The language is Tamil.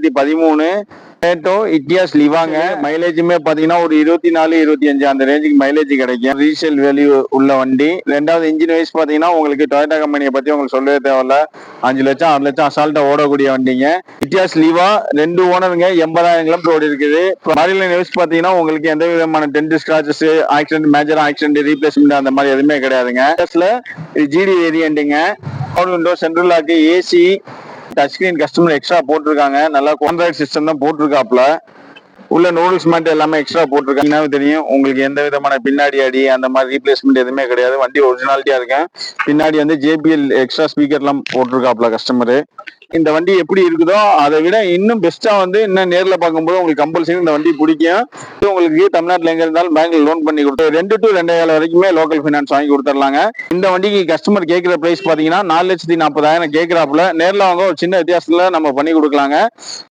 2013 டொயோட்டோ இட்டியாஸ் லிவாங்க. மைலேஜுமே பாத்தீங்கன்னா ஒரு 24 25 அந்த ரேஞ்சுக்கு மைலேஜ் கிடைக்கும். ரீசேல் வேல்யூ உள்ள வண்டி. ரெண்டாவது இன்ஜின் வைஸ் பாத்தீங்கன்னா உங்களுக்கு டொயோட்டா கம்பெனியை பத்தி உங்களுக்கு சொல்லவே தேவையில்ல. 5 லட்சம் 6 லட்சம் அசால்ட்டா ஓடக்கூடிய வண்டிங்க. இட்டியாஸ் லிவா 2 ஓனருங்க, 80,000 கிலோமீட்டர் ஓடி இருக்குது. பாடிலைன் வைஸ் பாத்தீங்கன்னா உங்களுக்கு எந்த விதமான dent scratches, accident, major accident, replacement அந்த மாதிரி எதுவுமே கிடையாதுங்க. ஜிடி வேரியன்ட்டுங்க. Power window, central lock, AC, touch screen customer extra போட்டிருக்காங்க. நல்லா கான்ட்ராக்ட் சிஸ்டம் தான் போட்டிருக்காப்ல. உள்ள நூடுல்ஸ் மட்டும் எல்லாமே எக்ஸ்ட்ரா போட்டிருக்காங்க. தெரியும் உங்களுக்கு எந்த விதமான பின்னாடி அடி அந்த மாதிரி ரீப்ளேஸ்மெண்ட் எதுவுமே கிடையாது. வண்டி ஒரிஜினாலிட்டியா இருக்கேன். பின்னாடி வந்து ஜேபிஎல் எக்ஸ்ட்ரா ஸ்பீக்கர் எல்லாம் போட்டிருக்காப்ல கஸ்டமரு. இந்த வண்டி எப்படி இருக்குதோ அதை விட இன்னும் பெஸ்டா வந்து இன்னும் நேரில் பார்க்கும்போது உங்களுக்கு கம்பல்சரி இந்த வண்டி பிடிக்கும். உங்களுக்கு தமிழ்நாட்டில் எங்க இருந்தாலும் பேங்க்ல லோன் பண்ணி கொடுத்து 2 to 2.5 வரைக்குமே லோக்கல் ஃபைனான்ஸ் வாங்கி கொடுத்துடலாங்க. இந்த வண்டிக்கு கஸ்டமர் கேட்கிற பிரைஸ் பாத்தீங்கன்னா 4,40,000 கேட்கிறாப்புல. நேரில் வாங்க ஒரு சின்ன வித்தியாசத்துல நம்ம பண்ணி கொடுக்கலாங்க.